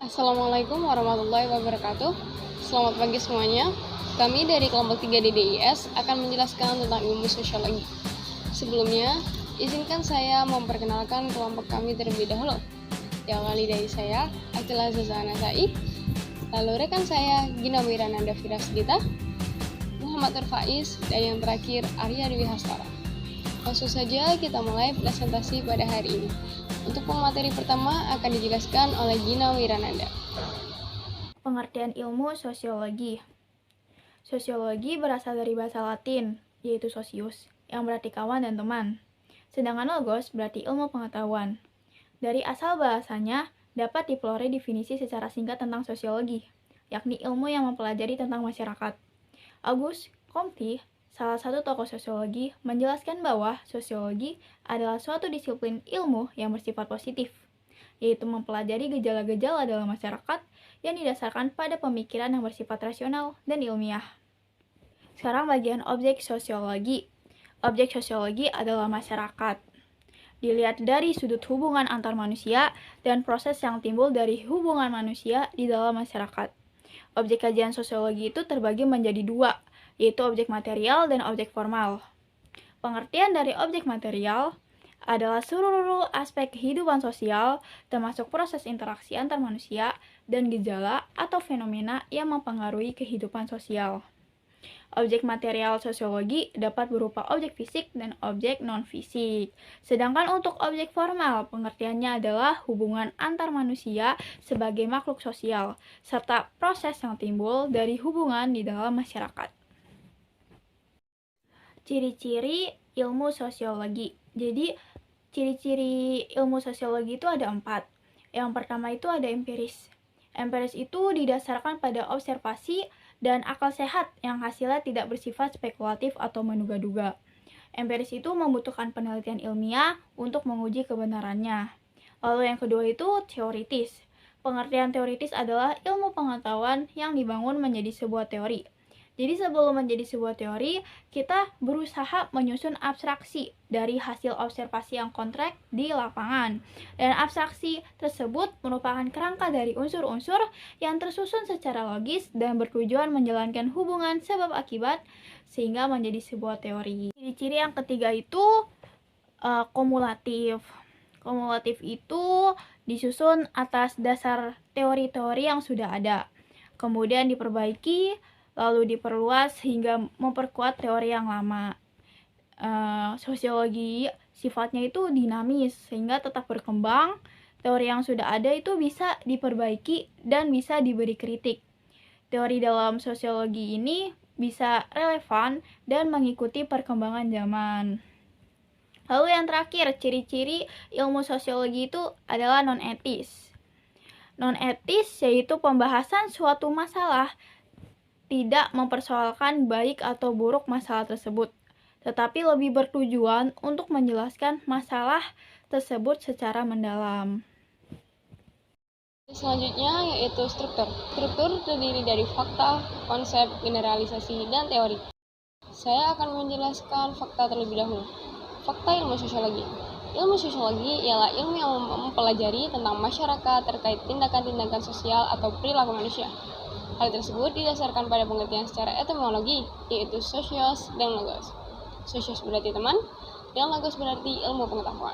Assalamualaikum warahmatullahi wabarakatuh. Selamat pagi semuanya. Kami dari kelompok 3 DDIS akan menjelaskan tentang ilmu sosiologi. Sebelumnya, izinkan saya memperkenalkan kelompok kami terlebih dahulu. Diawali dari saya, Akila Zazana Said, lalu rekan saya, Gina Wirananda Firasdita, Muhammad Turfaiz, dan yang terakhir, Arya Dewi Hastara. Langsung saja kita mulai presentasi pada hari ini. Untuk pemateri pertama akan dijelaskan oleh Gina Wirananda. Pengertian ilmu sosiologi. Sosiologi berasal dari bahasa Latin, yaitu socius, yang berarti kawan dan teman. Sedangkan logos berarti ilmu pengetahuan. Dari asal bahasanya, dapat dipeloreh definisi secara singkat tentang sosiologi, yakni ilmu yang mempelajari tentang masyarakat. Auguste Comte, salah satu tokoh sosiologi, menjelaskan bahwa sosiologi adalah suatu disiplin ilmu yang bersifat positif, yaitu mempelajari gejala-gejala dalam masyarakat yang didasarkan pada pemikiran yang bersifat rasional dan ilmiah. Sekarang bagian objek sosiologi. Objek sosiologi adalah masyarakat. Dilihat dari sudut hubungan antar manusia dan proses yang timbul dari hubungan manusia di dalam masyarakat. Objek kajian sosiologi itu terbagi menjadi dua, yaitu objek material dan objek formal. Pengertian dari objek material adalah seluruh aspek kehidupan sosial, termasuk proses interaksi antar manusia dan gejala atau fenomena yang mempengaruhi kehidupan sosial. Objek material sosiologi dapat berupa objek fisik dan objek non-fisik. Sedangkan untuk objek formal, pengertiannya adalah hubungan antar manusia sebagai makhluk sosial, serta proses yang timbul dari hubungan di dalam masyarakat. Ciri-ciri ilmu sosiologi. Jadi, ciri-ciri ilmu sosiologi itu ada 4. Yang pertama itu ada empiris. Empiris itu didasarkan pada observasi dan akal sehat yang hasilnya tidak bersifat spekulatif atau menduga-duga. Empiris itu membutuhkan penelitian ilmiah untuk menguji kebenarannya. Lalu yang kedua itu teoritis. Pengertian teoritis adalah ilmu pengetahuan yang dibangun menjadi sebuah teori. Jadi sebelum menjadi sebuah teori, kita berusaha menyusun abstraksi dari hasil observasi yang konkret di lapangan. Dan abstraksi tersebut merupakan kerangka dari unsur-unsur yang tersusun secara logis dan bertujuan menjalankan hubungan sebab akibat sehingga menjadi sebuah teori. Ciri-ciri yang ketiga itu kumulatif. Kumulatif itu disusun atas dasar teori-teori yang sudah ada, kemudian diperbaiki, lalu diperluas hingga memperkuat teori yang lama. Sosiologi sifatnya itu dinamis sehingga tetap berkembang. Teori yang sudah ada itu bisa diperbaiki dan bisa diberi kritik. Teori dalam sosiologi ini bisa relevan dan mengikuti perkembangan zaman. Lalu yang terakhir, ciri-ciri ilmu sosiologi itu adalah non-etis. Non-etis yaitu pembahasan suatu masalah tidak mempersoalkan baik atau buruk masalah tersebut, tetapi lebih bertujuan untuk menjelaskan masalah tersebut secara mendalam. Selanjutnya yaitu struktur. Struktur terdiri dari fakta, konsep, generalisasi, dan teori. Saya akan menjelaskan fakta terlebih dahulu. Fakta ilmu sosiologi. Ilmu sosiologi ialah ilmu yang mempelajari tentang masyarakat terkait tindakan-tindakan sosial atau perilaku manusia. Hal tersebut didasarkan pada pengertian secara etimologi, yaitu sosios dan logos. Sosios berarti teman, dan logos berarti ilmu pengetahuan.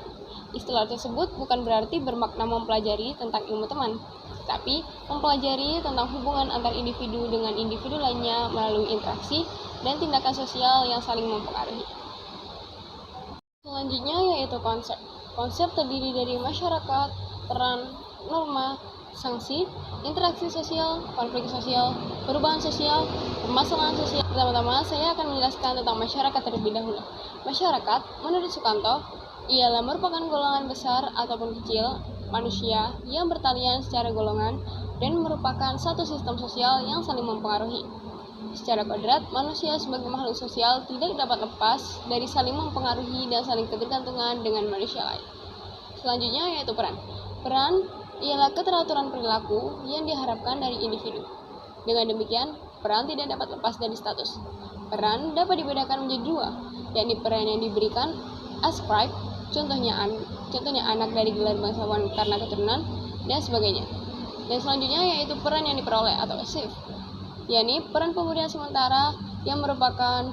Istilah tersebut bukan berarti bermakna mempelajari tentang ilmu teman, tapi mempelajari tentang hubungan antar individu dengan individu lainnya melalui interaksi dan tindakan sosial yang saling mempengaruhi. Selanjutnya yaitu konsep. Konsep terdiri dari masyarakat, peran, norma, sanksi, interaksi sosial, konflik sosial, perubahan sosial, permasalahan sosial. Pertama-tama, saya akan menjelaskan tentang masyarakat terlebih dahulu. Masyarakat, menurut Sukanto, ialah merupakan golongan besar ataupun kecil manusia yang bertalian secara golongan dan merupakan satu sistem sosial yang saling mempengaruhi. Secara kodrat, manusia sebagai makhluk sosial tidak dapat lepas dari saling mempengaruhi dan saling ketergantungan dengan manusia lain. Selanjutnya yaitu peran. Peran ialah keteraturan perilaku yang diharapkan dari individu. Dengan demikian, peran tidak dapat lepas dari status. Peran dapat dibedakan menjadi dua, yakni peran yang diberikan ascribe, contohnya anak dari gelar bangsawan karena keturunan, dan sebagainya. Dan selanjutnya yaitu peran yang diperoleh atau achieve, yakni peran pemulihan sementara yang merupakan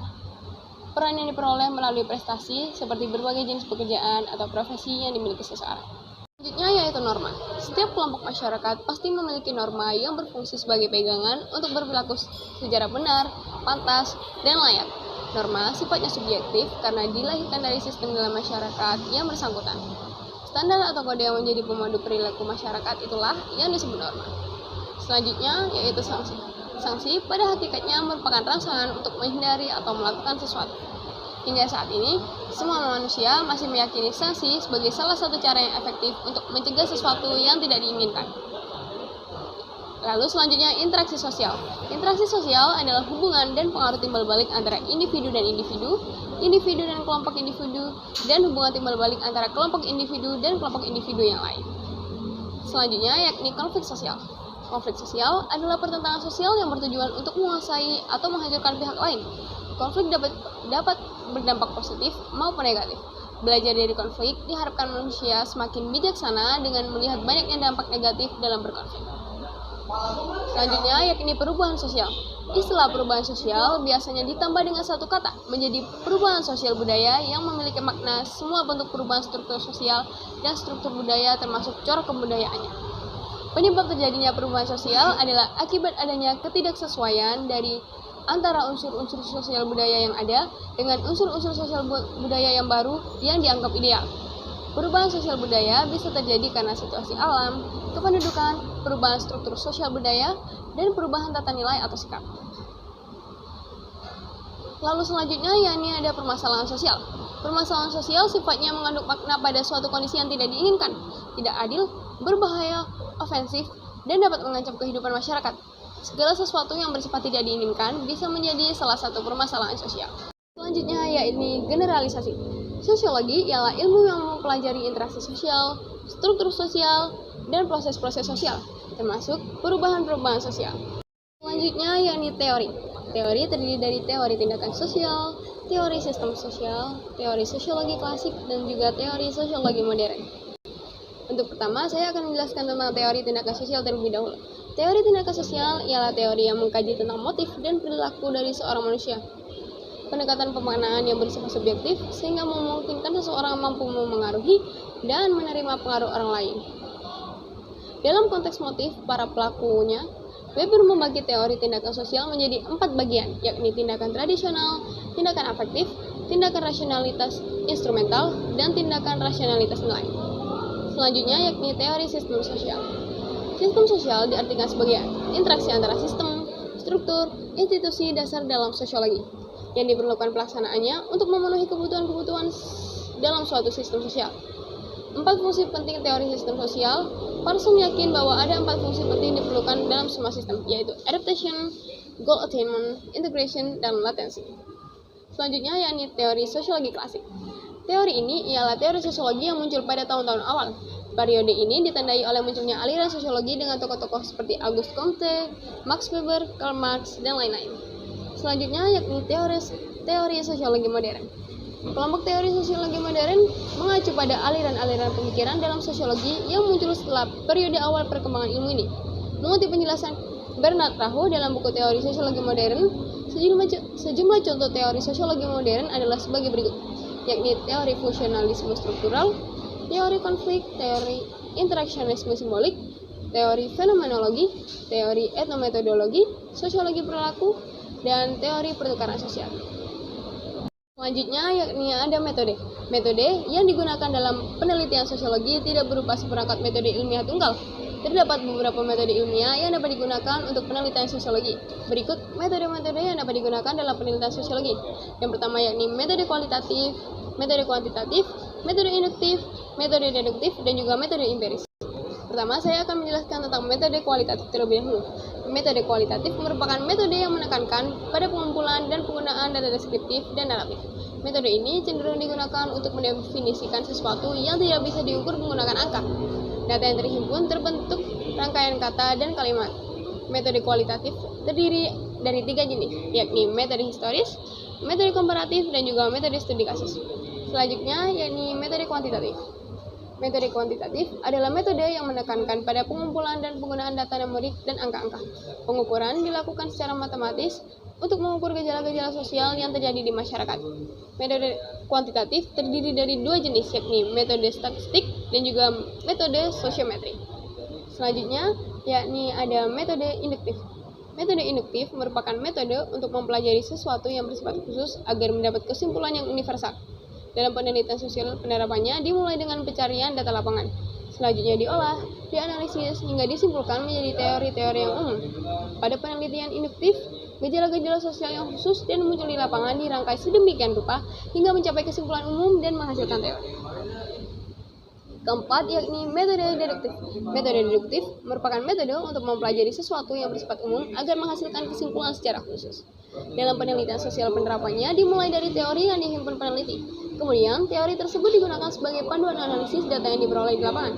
peran yang diperoleh melalui prestasi seperti berbagai jenis pekerjaan atau profesi yang dimiliki seseorang. Selanjutnya yaitu norma. Setiap kelompok masyarakat pasti memiliki norma yang berfungsi sebagai pegangan untuk berperilaku secara benar, pantas, dan layak. Norma sifatnya subjektif karena dilahirkan dari sistem dalam masyarakat yang bersangkutan. Standar atau kode yang menjadi pemandu perilaku masyarakat itulah yang disebut norma. Selanjutnya yaitu sanksi. Sanksi pada hakikatnya merupakan rangsangan untuk menghindari atau melakukan sesuatu. Hingga saat ini, semua manusia masih meyakini sanksi sebagai salah satu cara yang efektif untuk mencegah sesuatu yang tidak diinginkan. Lalu selanjutnya interaksi sosial. Interaksi sosial adalah hubungan dan pengaruh timbal balik antara individu dan individu, individu dan kelompok individu, dan hubungan timbal balik antara kelompok individu dan kelompok individu yang lain. Selanjutnya yakni konflik sosial. Konflik sosial adalah pertentangan sosial yang bertujuan untuk menguasai atau menghancurkan pihak lain. Konflik dapat berdampak positif maupun negatif. Belajar dari konflik diharapkan manusia semakin bijaksana dengan melihat banyaknya dampak negatif dalam berkonflik. Selanjutnya yakni perubahan sosial. Istilah perubahan sosial biasanya ditambah dengan satu kata menjadi perubahan sosial budaya yang memiliki makna semua bentuk perubahan struktur sosial dan struktur budaya termasuk corak kebudayaannya. Penyebab terjadinya perubahan sosial adalah akibat adanya ketidaksesuaian dari antara unsur-unsur sosial budaya yang ada dengan unsur-unsur sosial budaya yang baru yang dianggap ideal. Perubahan sosial budaya bisa terjadi karena situasi alam, kependudukan, perubahan struktur sosial budaya, dan perubahan tata nilai atau sikap. Lalu selanjutnya yakni ada permasalahan sosial. Permasalahan sosial sifatnya mengandung makna pada suatu kondisi yang tidak diinginkan, tidak adil, berbahaya, ofensif, dan dapat mengancam kehidupan masyarakat. Segala sesuatu yang bersifat tidak diinginkan bisa menjadi salah satu permasalahan sosial. Selanjutnya yakni generalisasi. Sosiologi ialah ilmu yang mempelajari interaksi sosial, struktur sosial, dan proses-proses sosial, termasuk perubahan-perubahan sosial. Selanjutnya yakni teori. Teori terdiri dari teori tindakan sosial, teori sistem sosial, teori sosiologi klasik, dan juga teori sosiologi modern. Untuk pertama, saya akan menjelaskan tentang teori tindakan sosial terlebih dahulu. Teori tindakan sosial ialah teori yang mengkaji tentang motif dan perilaku dari seorang manusia. Pendekatan pemaknaan yang bersifat subjektif sehingga memungkinkan seseorang mampu memengaruhi dan menerima pengaruh orang lain. Dalam konteks motif para pelakunya, Weber membagi teori tindakan sosial menjadi 4 bagian, yakni tindakan tradisional, tindakan afektif, tindakan rasionalitas instrumental, dan tindakan rasionalitas nilai. Selanjutnya yakni teori sistem sosial. Sistem sosial diartikan sebagai interaksi antara sistem, struktur, institusi dasar dalam sosiologi yang diperlukan pelaksanaannya untuk memenuhi kebutuhan-kebutuhan dalam suatu sistem sosial. 4 fungsi penting teori sistem sosial. Parsons yakin bahwa ada 4 fungsi penting diperlukan dalam semua sistem, yaitu adaptation, goal attainment, integration, dan latency. Selanjutnya yakni teori sosiologi klasik. Teori ini ialah teori sosiologi yang muncul pada tahun-tahun awal. Periode ini ditandai oleh munculnya aliran sosiologi dengan tokoh-tokoh seperti Auguste Comte, Max Weber, Karl Marx, dan lain-lain. Selanjutnya yakni teori sosiologi modern. Kelompok teori sosiologi modern mengacu pada aliran-aliran pemikiran dalam sosiologi yang muncul setelah periode awal perkembangan ilmu ini. Mengutip penjelasan Bernard Raho dalam buku teori sosiologi modern, sejumlah contoh teori sosiologi modern adalah sebagai berikut, yakni teori fungsionalisme struktural, teori konflik, teori interaksionisme simbolik, teori fenomenologi, teori etnometodologi, sosiologi perilaku, dan teori pertukaran sosial. Selanjutnya yakni ada metode. Metode yang digunakan dalam penelitian sosiologi tidak berupa seperangkat metode ilmiah tunggal. Terdapat beberapa metode ilmiah yang dapat digunakan untuk penelitian sosiologi. Berikut metode-metode yang dapat digunakan dalam penelitian sosiologi. Yang pertama yakni metode kualitatif, metode kuantitatif, metode induktif, metode deduktif, dan juga metode empiris. Pertama, saya akan menjelaskan tentang metode kualitatif terlebih dahulu. Metode kualitatif merupakan metode yang menekankan pada pengumpulan dan penggunaan data deskriptif dan naratif. Metode ini cenderung digunakan untuk mendefinisikan sesuatu yang tidak bisa diukur menggunakan angka. Data yang terhimpun terbentuk rangkaian kata dan kalimat. Metode kualitatif terdiri dari 3 jenis, yakni metode historis, metode komparatif, dan juga metode studi kasus. Selanjutnya yakni metode kuantitatif. Metode kuantitatif adalah metode yang menekankan pada pengumpulan dan penggunaan data numerik dan angka-angka. Pengukuran dilakukan secara matematis untuk mengukur gejala-gejala sosial yang terjadi di masyarakat. Metode kuantitatif terdiri dari dua jenis, yakni metode statistik dan juga metode sosiometri. Selanjutnya, yakni ada metode induktif. Metode induktif merupakan metode untuk mempelajari sesuatu yang bersifat khusus agar mendapat kesimpulan yang universal. Dalam penelitian sosial, penerapannya dimulai dengan pencarian data lapangan. Selanjutnya diolah, dianalisis, hingga disimpulkan menjadi teori-teori yang umum. Pada penelitian induktif, gejala-gejala sosial yang khusus dan muncul di lapangan dirangkai sedemikian rupa hingga mencapai kesimpulan umum dan menghasilkan teori. Keempat, yakni metode deduktif. Metode deduktif merupakan metode untuk mempelajari sesuatu yang bersifat umum agar menghasilkan kesimpulan secara khusus. Dalam penelitian sosial, penerapannya dimulai dari teori yang dihimpun peneliti. Kemudian, teori tersebut digunakan sebagai panduan analisis data yang diperoleh di lapangan.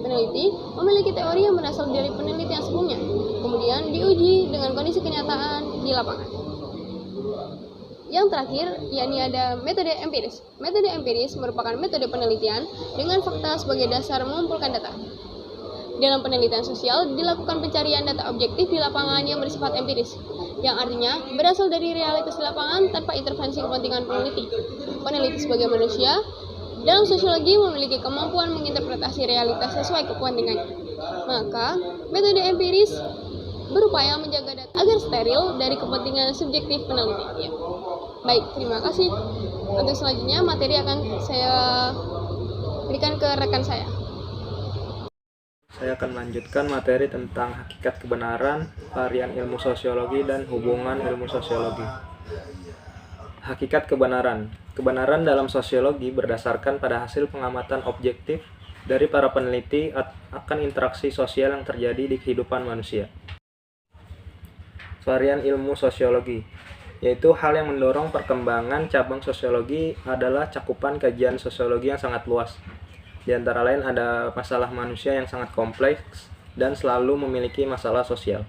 Peneliti memiliki teori yang berasal dari penelitian sebelumnya, kemudian diuji dengan kondisi kenyataan di lapangan. Yang terakhir, yakni ada metode empiris. Metode empiris merupakan metode penelitian dengan fakta sebagai dasar mengumpulkan data. Dalam penelitian sosial, dilakukan pencarian data objektif di lapangan yang bersifat empiris, yang artinya berasal dari realitas di lapangan tanpa intervensi kepentingan peneliti. Peneliti sebagai manusia, dalam sosiologi memiliki kemampuan menginterpretasi realitas sesuai kepentingannya. Maka, metode empiris berupaya menjaga data agar steril dari kepentingan subjektif peneliti. Ya. Baik, terima kasih. Untuk selanjutnya, materi akan saya berikan ke rekan saya. Saya akan melanjutkan materi tentang hakikat kebenaran, varian ilmu sosiologi, dan hubungan ilmu sosiologi. Hakikat kebenaran. Kebenaran dalam sosiologi berdasarkan pada hasil pengamatan objektif dari para peneliti akan interaksi sosial yang terjadi di kehidupan manusia. Varian ilmu sosiologi, yaitu hal yang mendorong perkembangan cabang sosiologi adalah cakupan kajian sosiologi yang sangat luas. Di antara lain ada masalah manusia yang sangat kompleks dan selalu memiliki masalah sosial.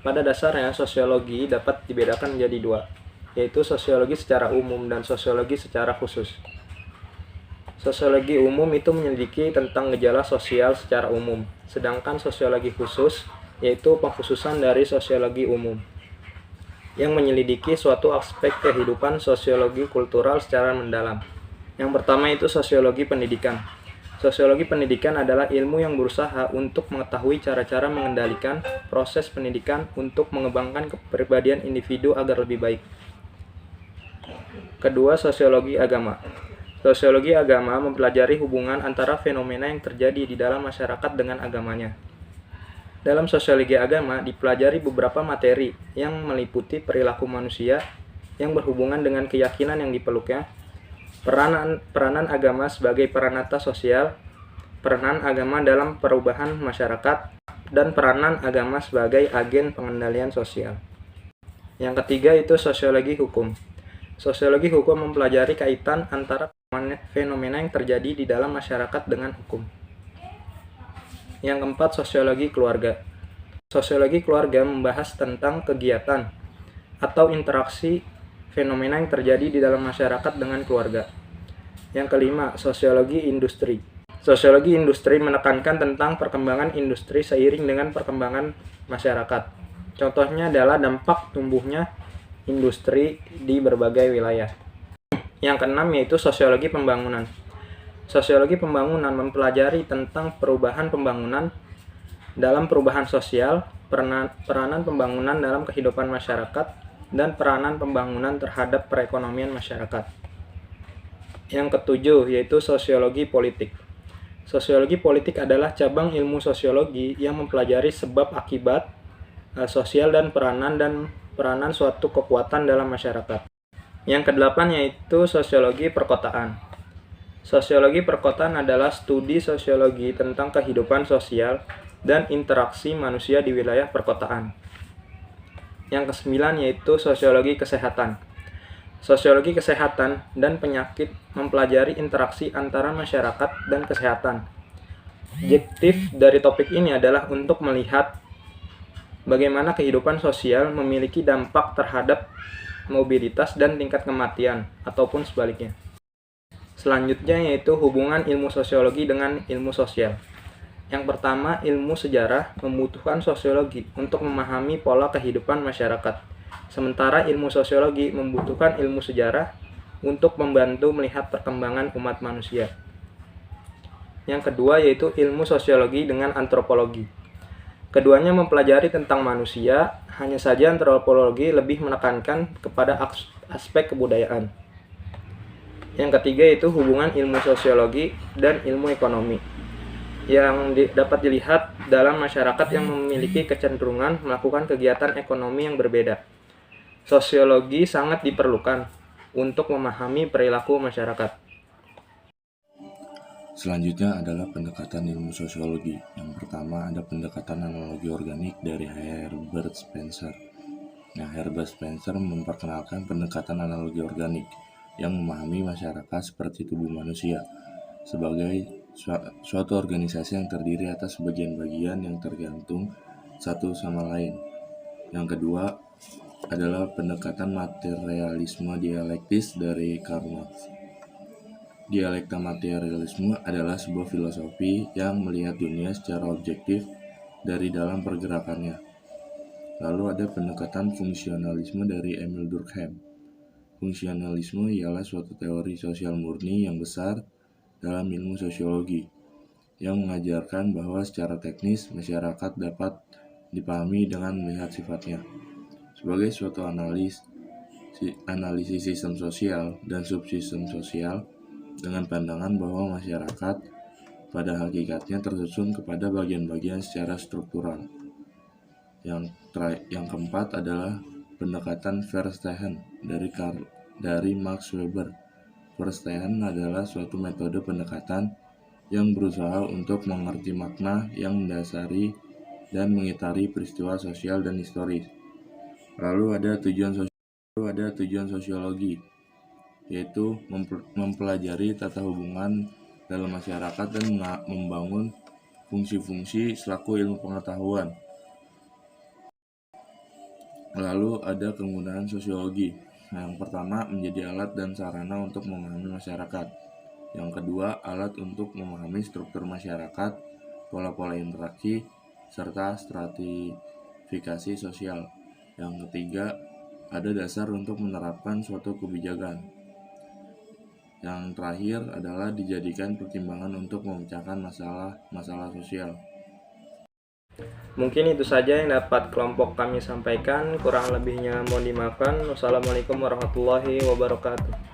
Pada dasarnya, sosiologi dapat dibedakan menjadi dua, yaitu sosiologi secara umum dan sosiologi secara khusus. Sosiologi umum itu menyelidiki tentang gejala sosial secara umum, sedangkan sosiologi khusus yaitu pengkhususan dari sosiologi umum, yang menyelidiki suatu aspek kehidupan sosiologi kultural secara mendalam. Yang pertama itu sosiologi pendidikan. Sosiologi pendidikan adalah ilmu yang berusaha untuk mengetahui cara-cara mengendalikan proses pendidikan untuk mengembangkan kepribadian individu agar lebih baik. Kedua, sosiologi agama. Sosiologi agama mempelajari hubungan antara fenomena yang terjadi di dalam masyarakat dengan agamanya. Dalam sosiologi agama dipelajari beberapa materi yang meliputi perilaku manusia yang berhubungan dengan keyakinan yang dipeluknya, peranan agama sebagai peranata sosial, peranan agama dalam perubahan masyarakat, dan peranan agama sebagai agen pengendalian sosial. Yang ketiga itu sosiologi hukum. Sosiologi hukum mempelajari kaitan antara fenomena yang terjadi di dalam masyarakat dengan hukum. Yang keempat, sosiologi keluarga. Sosiologi keluarga membahas tentang kegiatan atau interaksi fenomena yang terjadi di dalam masyarakat dengan keluarga. Yang kelima, sosiologi industri. Sosiologi industri menekankan tentang perkembangan industri seiring dengan perkembangan masyarakat. Contohnya adalah dampak tumbuhnya industri di berbagai wilayah. Yang keenam yaitu sosiologi pembangunan. Sosiologi pembangunan mempelajari tentang perubahan pembangunan dalam perubahan sosial, peranan pembangunan dalam kehidupan masyarakat, dan peranan pembangunan terhadap perekonomian masyarakat. Yang ketujuh yaitu sosiologi politik. Sosiologi politik adalah cabang ilmu sosiologi yang mempelajari sebab akibat sosial dan peranan suatu kekuatan dalam masyarakat. Yang kedelapan yaitu sosiologi perkotaan. Sosiologi perkotaan adalah studi sosiologi tentang kehidupan sosial dan interaksi manusia di wilayah perkotaan. Yang kesembilan yaitu sosiologi kesehatan. Sosiologi kesehatan dan penyakit mempelajari interaksi antara masyarakat dan kesehatan. Objektif dari topik ini adalah untuk melihat bagaimana kehidupan sosial memiliki dampak terhadap mobilitas dan tingkat kematian, ataupun sebaliknya. Selanjutnya yaitu hubungan ilmu sosiologi dengan ilmu sosial. Yang pertama, ilmu sejarah membutuhkan sosiologi untuk memahami pola kehidupan masyarakat. Sementara ilmu sosiologi membutuhkan ilmu sejarah untuk membantu melihat perkembangan umat manusia. Yang kedua yaitu ilmu sosiologi dengan antropologi. Keduanya mempelajari tentang manusia, hanya saja antropologi lebih menekankan kepada aspek kebudayaan. Yang ketiga yaitu hubungan ilmu sosiologi dan ilmu ekonomi yang dapat dilihat dalam masyarakat yang memiliki kecenderungan melakukan kegiatan ekonomi yang berbeda. Sosiologi sangat diperlukan untuk memahami perilaku masyarakat. Selanjutnya adalah pendekatan ilmu sosiologi. Yang pertama ada pendekatan analogi organik dari Herbert Spencer. Herbert Spencer memperkenalkan pendekatan analogi organik yang memahami masyarakat seperti tubuh manusia sebagai suatu organisasi yang terdiri atas bagian-bagian yang tergantung satu sama lain. Yang kedua adalah pendekatan materialisme dialektis dari Karl Marx. Dialektika materialisme adalah sebuah filosofi yang melihat dunia secara objektif dari dalam pergerakannya. Lalu ada pendekatan fungsionalisme dari Emil Durkheim. Fungsionalisme ialah suatu teori sosial murni yang besar dalam ilmu sosiologi, yang mengajarkan bahwa secara teknis masyarakat dapat dipahami dengan melihat sifatnya sebagai suatu analisis sistem sosial dan subsistem sosial dengan pandangan bahwa masyarakat pada hakikatnya tersusun kepada bagian-bagian secara struktural. Yang keempat adalah pendekatan Verstehen dari Max Weber. Verstehen adalah suatu metode pendekatan yang berusaha untuk mengerti makna yang mendasari dan mengitari peristiwa sosial dan historis. Lalu ada tujuan sosiologi, yaitu mempelajari tata hubungan dalam masyarakat dan membangun fungsi-fungsi selaku ilmu pengetahuan. Lalu ada kegunaan sosiologi. Yang pertama, menjadi alat dan sarana untuk memahami masyarakat. Yang kedua, alat untuk memahami struktur masyarakat, pola-pola interaksi, serta stratifikasi sosial. Yang ketiga, ada dasar untuk menerapkan suatu kebijakan. Yang terakhir adalah dijadikan pertimbangan untuk memecahkan masalah sosial. Mungkin itu saja yang dapat kelompok kami sampaikan. Kurang lebihnya mohon dimaafkan. Wassalamualaikum warahmatullahi wabarakatuh.